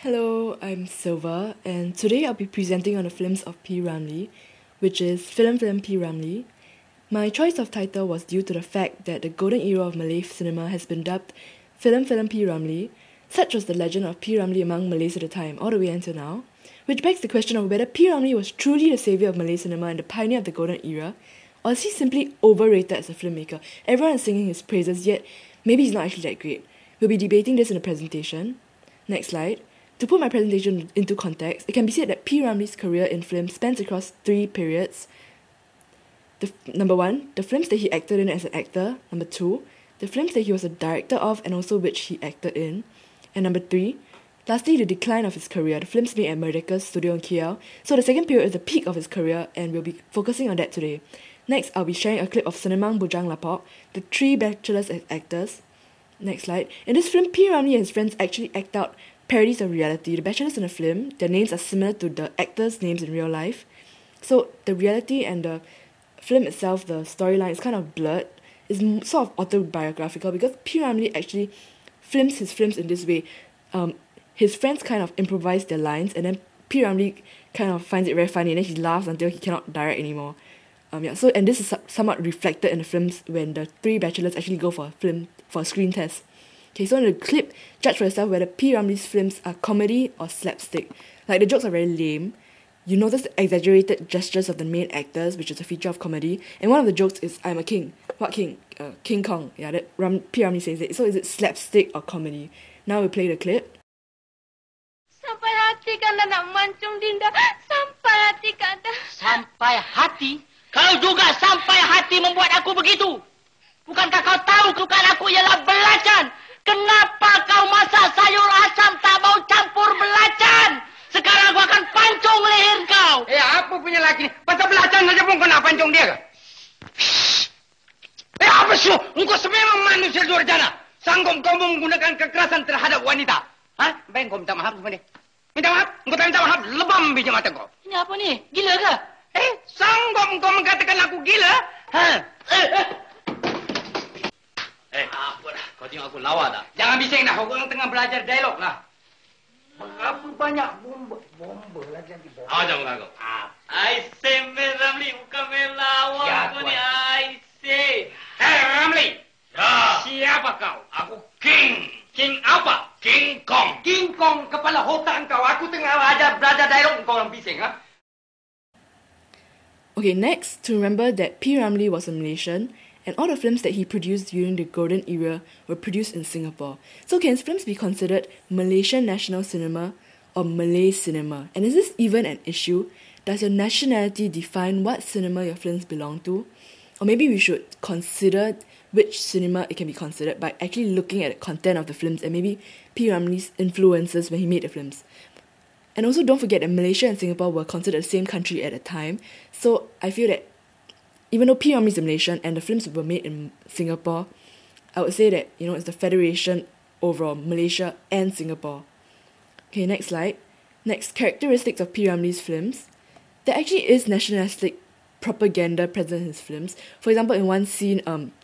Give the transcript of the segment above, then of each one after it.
Hello, I'm Silva, and today I'll be presenting on the films of P. Ramlee, which is Filem-filem P. Ramlee. My choice of title was due to the fact that the golden era of Malay cinema has been dubbed Filem-filem P. Ramlee. Such was the legend of P. Ramlee among Malays at the time, all the way until now, which begs the question of whether P. Ramlee was truly the saviour of Malay cinema and the pioneer of the golden era, or is he simply overrated as a filmmaker? Everyone is singing his praises, yet maybe he's not actually that great. We'll be debating this in the presentation. Next slide. To put my presentation into context, it can be said that P. Ramlee's career in film spans across three periods. Number one, the films that he acted in as an actor. Number two, the films that he was a director of and also which he acted in. And number three, lastly, the decline of his career, the films made at Merdeka's studio in KL. So the second period is the peak of his career, and we'll be focusing on that today. Next, I'll be sharing a clip of Senemang Bujang Lapok, the three bachelors as actors. Next slide. In this film, P. Ramlee and his friends actually act out parodies of reality. The bachelors in the film, their names are similar to the actors' names in real life. So the reality and the film itself, the storyline is kind of blurred. It's sort of autobiographical because P. Ramlee actually films his films in this way. His friends kind of improvise their lines, and then P. Ramlee kind of finds it very funny, and then he laughs until he cannot direct anymore. And this is somewhat reflected in the films when the three bachelors actually go for a screen test. Okay, so in the clip, judge for yourself whether P. Ramlee's films are comedy or slapstick. Like, the jokes are very lame. You notice the exaggerated gestures of the main actors, which is a feature of comedy. And one of the jokes is, "I'm a king." What king? King Kong. Yeah, P. Ramlee says it. So is it slapstick or comedy? Now we play the clip. Sampai hati kanda nak mancung Dinda. Sampai hati kanda. Sampai hati? Kau juga sampai hati membuat aku begitu. Bukankah kau tahu kesukaan aku ialah belacan? Kenapa kau masak sayur asam tak mau campur belacan? Sekarang aku akan pancung leher kau. Apa punya laki ni? Pasal belacan saja pun kau nak pancung dia ke? Apa sih? Engkau sememang manusia durjana. Sanggup kau menggunakan kekerasan terhadap wanita. Baik kau minta maaf kepada dia. Minta maaf? Engkau tak minta maaf, lebam biji mata kau. Ini apa ni? Gila ke? Sanggup kau mengatakan aku gila? Apa dah? Kau tengok aku lawa tak? Jangan bising dah. Kau tengah belajar dialog lah. Berapa banyak bomba lagi nanti bomba. Jangan mengaku. I say, Ramlee, bukan melawan aku ni. I say. Ramlee. Ya. Siapa kau? Aku King. King apa? King Kong. King Kong, kepala otak kau. Aku tengah belajar dialog, kau orang bising, ha? Okay, next, to remember that P. Ramlee was a Malaysian, and all the films that he produced during the golden era were produced in Singapore. So can his films be considered Malaysian national cinema or Malay cinema? And is this even an issue? Does your nationality define what cinema your films belong to? Or maybe we should consider which cinema it can be considered by actually looking at the content of the films and maybe P. Ramlee's influences when he made the films. And also don't forget that Malaysia and Singapore were considered the same country at the time. So I feel that even though P. Ramlee is a Malaysian and the films were made in Singapore, I would say that, it's the federation overall, Malaysia and Singapore. Okay, next slide. Next, characteristics of P. Ramlee's films. There actually is nationalistic propaganda present in his films. For example, in one scene,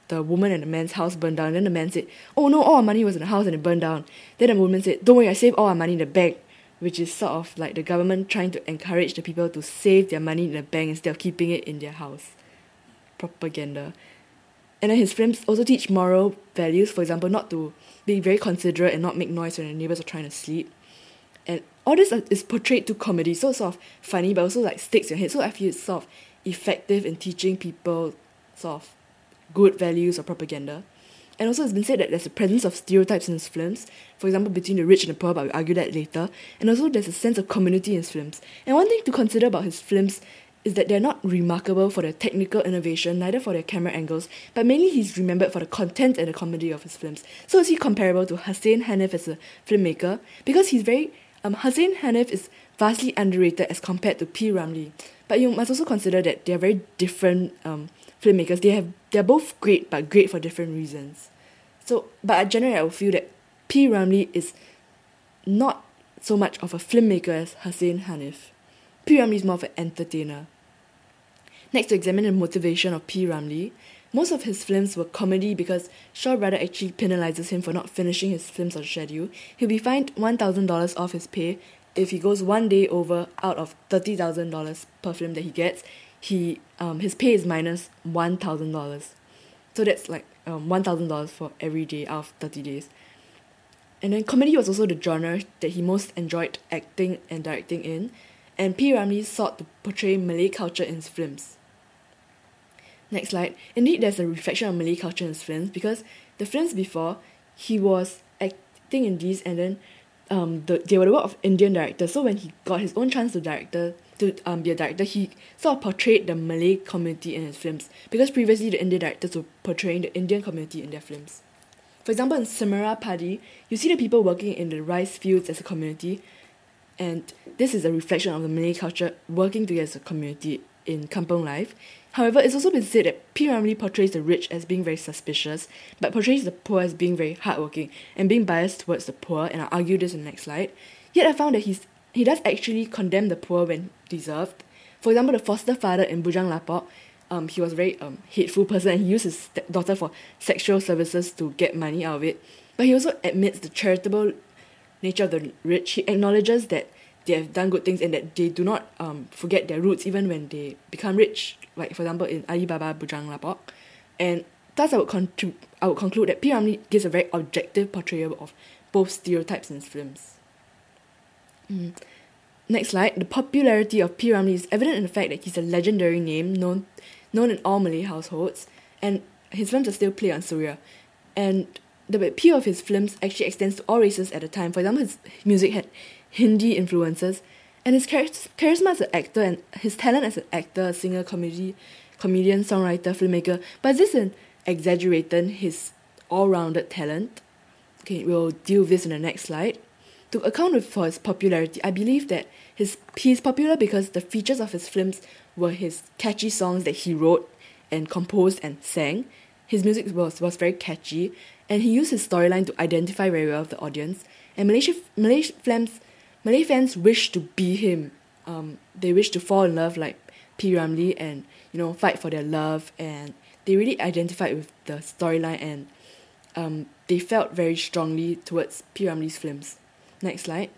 the woman and the man's house burned down, and then the man said, "Oh no, all our money was in the house and it burned down." Then the woman said, "Don't worry, I saved all our money in the bank," which is sort of like the government trying to encourage the people to save their money in the bank instead of keeping it in their house. Propaganda. And then his films also teach moral values, for example, not to be very considerate and not make noise when the neighbours are trying to sleep. And all this is portrayed to comedy, so it's sort of funny but also like sticks in your head. So I feel it's sort of effective in teaching people sort of good values or propaganda. And also it's been said that there's a presence of stereotypes in his films, for example between the rich and the poor, but we'll argue that later. And also there's a sense of community in his films. And one thing to consider about his films is that they're not remarkable for their technical innovation, neither for their camera angles, but mainly he's remembered for the content and the comedy of his films. So is he comparable to Hussein Hanif as a filmmaker? Because Hussein Hanif is vastly underrated as compared to P. Ramlee. But you must also consider that they're very different filmmakers. They're both great, but great for different reasons. But generally I would feel that P. Ramlee is not so much of a filmmaker as Hussein Hanif. P. Ramlee is more of an entertainer. Next, to examine the motivation of P. Ramlee, most of his films were comedy because Shaw Brother actually penalizes him for not finishing his films on schedule. He'll be fined $1,000 off his pay if he goes one day over out of $30,000 per film that he gets. His pay is minus $1,000. So that's like $1,000 for every day out of 30 days. And then comedy was also the genre that he most enjoyed acting and directing in, and P. Ramlee sought to portray Malay culture in his films. Next slide. Indeed, there's a reflection of Malay culture in his films because the films before, he was acting in these, and then they were the work of Indian directors. So when he got his own chance to be a director, he sort of portrayed the Malay community in his films because previously the Indian directors were portraying the Indian community in their films. For example, in Semara Padi, you see the people working in the rice fields as a community, and this is a reflection of the Malay culture working together as a community in kampung life. However, it's also been said that P. Ramlee portrays the rich as being very suspicious, but portrays the poor as being very hardworking and being biased towards the poor, and I'll argue this in the next slide. Yet I found that he does actually condemn the poor when deserved. For example, the foster father in Bujang Lapok, he was a very hateful person, and he used his daughter for sexual services to get money out of it. But he also admits the charitable nature of the rich. He acknowledges that they have done good things and that they do not forget their roots even when they become rich. Like, for example, in Alibaba Bujang Lapok. And thus I would conclude that P. Ramlee gives a very objective portrayal of both stereotypes in his films. Next slide. The popularity of P. Ramlee is evident in the fact that he's a legendary name known in all Malay households, and his films are still played on Suria. And the appeal of his films actually extends to all races at the time. For example, his music had Hindi influences, and his charisma as an actor and his talent as an actor, singer, comedian, songwriter, filmmaker, but is this an exaggeration his all-rounded talent? Okay, we'll deal with this in the next slide. To account for his popularity, I believe that he's popular because the features of his films were his catchy songs that he wrote and composed and sang. His music was very catchy, and he used his storyline to identify very well with the audience. And Malay fans wish to be him. They wish to fall in love like P. Ramlee and fight for their love, and they really identified with the storyline, and they felt very strongly towards P. Ramlee's films. Next slide.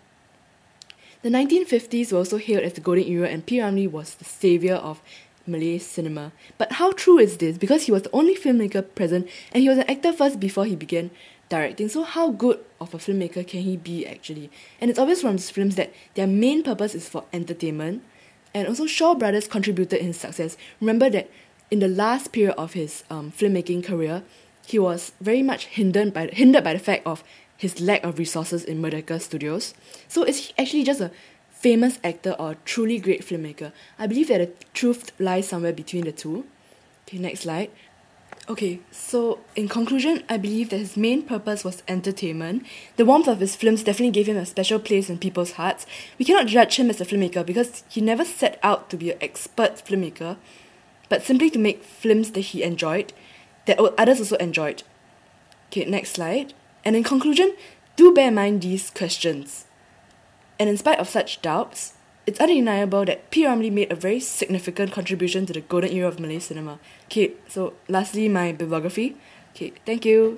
The 1950s were also hailed as the golden era, and P. Ramlee was the saviour of Malay cinema. But how true is this? Because he was the only filmmaker present, and he was an actor first before he began directing. So how good of a filmmaker can he be actually? And it's obvious from his films that their main purpose is for entertainment. And also Shaw Brothers contributed in his success. Remember that in the last period of his filmmaking career, he was very much hindered by the fact of his lack of resources in Merdeka Studios. So is he actually just a famous actor or a truly great filmmaker? I believe that the truth lies somewhere between the two. Okay, next slide. Okay, so in conclusion, I believe that his main purpose was entertainment. The warmth of his films definitely gave him a special place in people's hearts. We cannot judge him as a filmmaker because he never set out to be an expert filmmaker, but simply to make films that he enjoyed, that others also enjoyed. Okay, next slide. And in conclusion, do bear in mind these questions. And in spite of such doubts, it's undeniable that P. Ramlee made a very significant contribution to the golden era of Malay cinema. Okay, so lastly, my bibliography. Okay, thank you.